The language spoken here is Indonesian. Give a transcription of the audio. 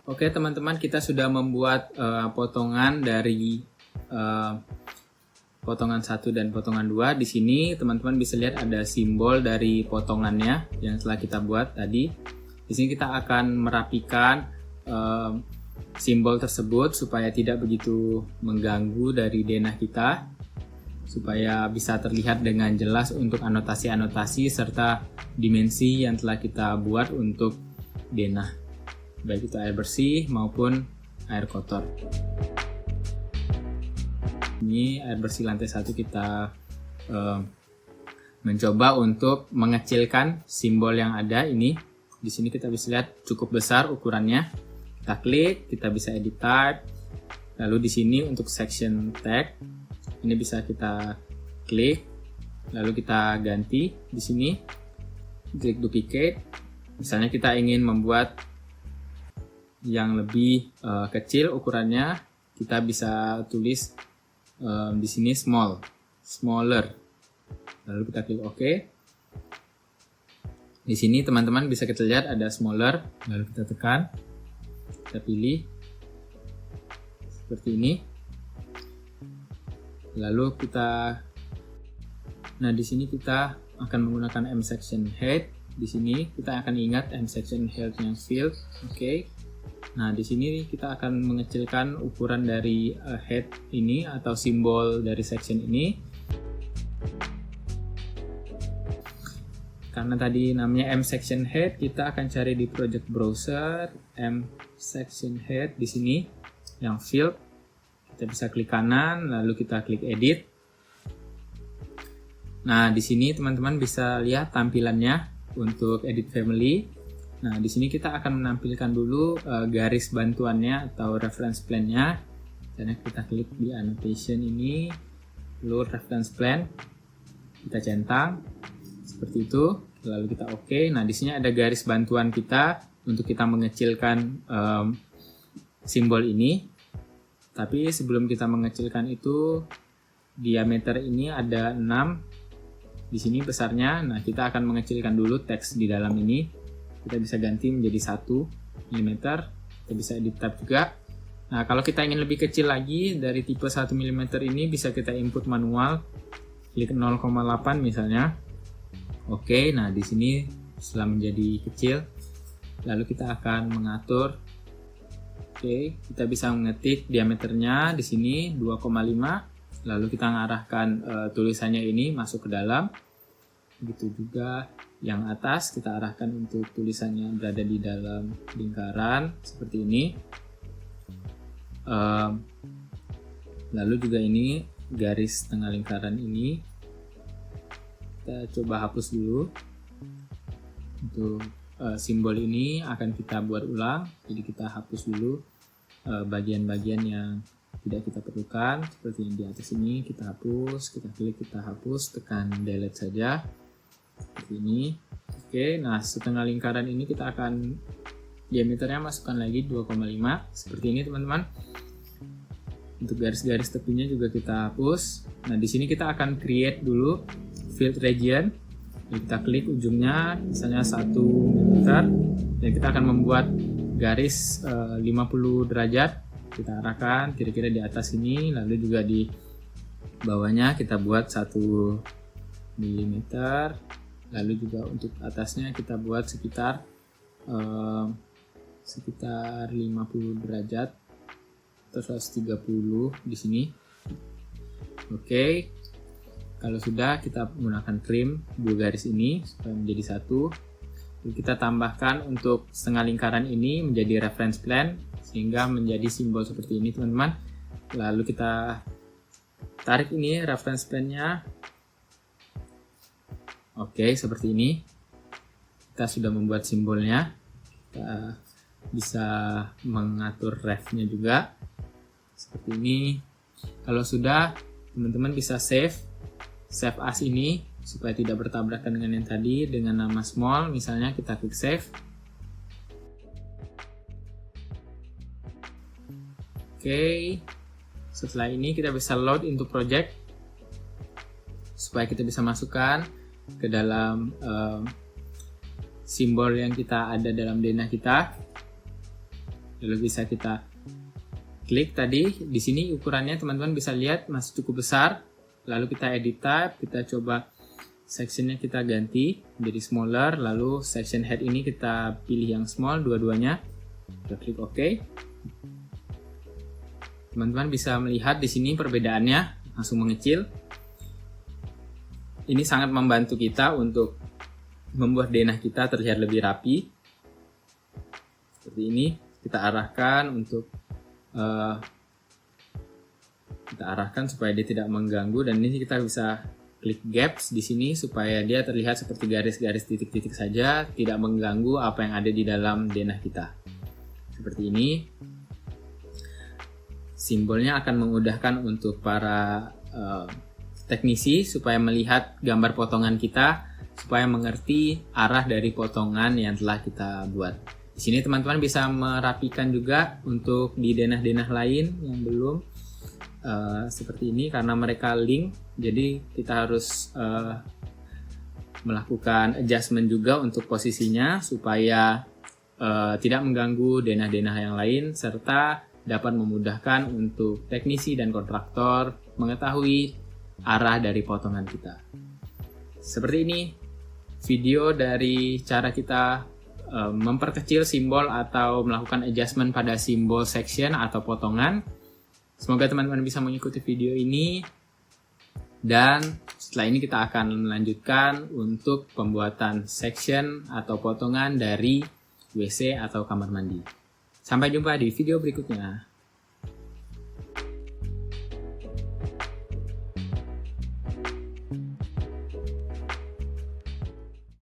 Oke teman-teman, kita sudah membuat potongan dari potongan 1 dan potongan 2. Di sini teman-teman bisa lihat ada simbol dari potongannya yang telah kita buat tadi. Di sini kita akan merapikan simbol tersebut supaya tidak begitu mengganggu dari denah kita, supaya bisa terlihat dengan jelas untuk anotasi-anotasi serta dimensi yang telah kita buat untuk denah, baik itu air bersih maupun air kotor. Ini air bersih lantai 1 kita mencoba untuk mengecilkan simbol yang ada ini. Di sini kita bisa lihat cukup besar ukurannya. Kita klik, kita bisa edit type. Lalu di sini untuk section tag ini bisa kita klik, lalu kita ganti di sini. Klik duplicate. Misalnya kita ingin membuat yang lebih kecil ukurannya, kita bisa tulis di sini smaller. Lalu kita klik OK. Di sini teman-teman bisa kita lihat ada smaller, lalu kita tekan, kita pilih seperti ini. Lalu nah di sini kita akan menggunakan M section head. Di sini kita akan ingat M section head yang field. Oke. Nah, di sini kita akan mengecilkan ukuran dari head ini atau simbol dari section ini. Karena tadi namanya M section head, kita akan cari di project browser M section head di sini yang field. Kita bisa klik kanan, lalu kita klik edit. Nah, di sini teman-teman bisa lihat tampilannya untuk edit family. Nah, di sini kita akan menampilkan dulu garis bantuannya atau reference plan-nya. Dan kita klik di annotation ini, lalu reference plan, kita centang seperti itu, lalu kita OK. Nah, di sini ada garis bantuan kita untuk kita mengecilkan simbol ini. Tapi sebelum kita mengecilkan itu, diameter ini ada 6 di sini besarnya. Nah, kita akan mengecilkan dulu teks di dalam ini. Kita bisa ganti menjadi 1 mm. Kita bisa edit tab juga. Nah, kalau kita ingin lebih kecil lagi dari tipe 1 mm ini, bisa kita input manual. Klik 0,8 misalnya. Oke, nah di sini setelah menjadi kecil, lalu kita akan mengatur. Oke, kita bisa mengetik diameternya di sini 2,5. Lalu kita mengarahkan tulisannya ini masuk ke dalam. Begitu juga yang atas kita arahkan untuk tulisannya berada di dalam lingkaran seperti ini. Lalu juga ini garis tengah lingkaran ini kita coba hapus dulu. Untuk simbol ini akan kita buat ulang, jadi kita hapus dulu bagian-bagian yang tidak kita perlukan, seperti yang di atas ini. Kita hapus, kita klik, kita hapus, tekan delete saja seperti ini. Oke, nah setengah lingkaran ini kita akan diameternya masukkan lagi 2,5 seperti ini teman-teman. Untuk garis-garis tepinya juga kita hapus. Nah, di sini kita akan create dulu field region. Kita klik ujungnya misalnya 1 mm dan kita akan membuat garis 50 derajat. Kita arahkan kira-kira di atas ini, lalu juga di bawahnya kita buat 1 mm. Lalu juga untuk atasnya kita buat sekitar 50 derajat atau 130 di sini. Oke. Kalau sudah, kita menggunakan trim 2 garis ini supaya menjadi 1. Lalu kita tambahkan untuk setengah lingkaran ini menjadi reference plan sehingga menjadi simbol seperti ini teman-teman. Lalu kita tarik ini reference plan-nya. Oke, seperti ini. Kita sudah membuat simbolnya. Kita bisa mengatur ref-nya juga. Seperti ini. Kalau sudah, teman-teman bisa save as ini supaya tidak bertabrakan dengan yang tadi dengan nama small. Misalnya kita klik save. Oke. Setelah ini kita bisa load into project supaya kita bisa masukkan ke dalam simbol yang kita ada dalam denah kita. Lalu bisa kita klik tadi. Di sini ukurannya teman-teman bisa lihat masih cukup besar. Lalu kita edit type, kita coba sectionnya kita ganti menjadi smaller. Lalu section head ini kita pilih yang small dua-duanya. Kita klik OK. Teman-teman bisa melihat di sini perbedaannya langsung mengecil. Ini sangat membantu kita untuk membuat denah kita terlihat lebih rapi. Seperti ini, kita arahkan untuk supaya dia tidak mengganggu, dan ini kita bisa klik gaps di sini supaya dia terlihat seperti garis-garis titik-titik saja, tidak mengganggu apa yang ada di dalam denah kita. Seperti ini. Simbolnya akan memudahkan untuk para teknisi supaya melihat gambar potongan kita, supaya mengerti arah dari potongan yang telah kita buat. Di sini teman-teman bisa merapikan juga untuk di denah-denah lain yang belum seperti ini, karena mereka link, jadi kita harus melakukan adjustment juga untuk posisinya supaya tidak mengganggu denah-denah yang lain, serta dapat memudahkan untuk teknisi dan kontraktor mengetahui arah dari potongan kita. Seperti ini video dari cara kita memperkecil simbol atau melakukan adjustment pada simbol section atau potongan. Semoga teman-teman bisa mengikuti video ini, dan setelah ini kita akan melanjutkan untuk pembuatan section atau potongan dari WC atau kamar mandi. Sampai jumpa di video berikutnya.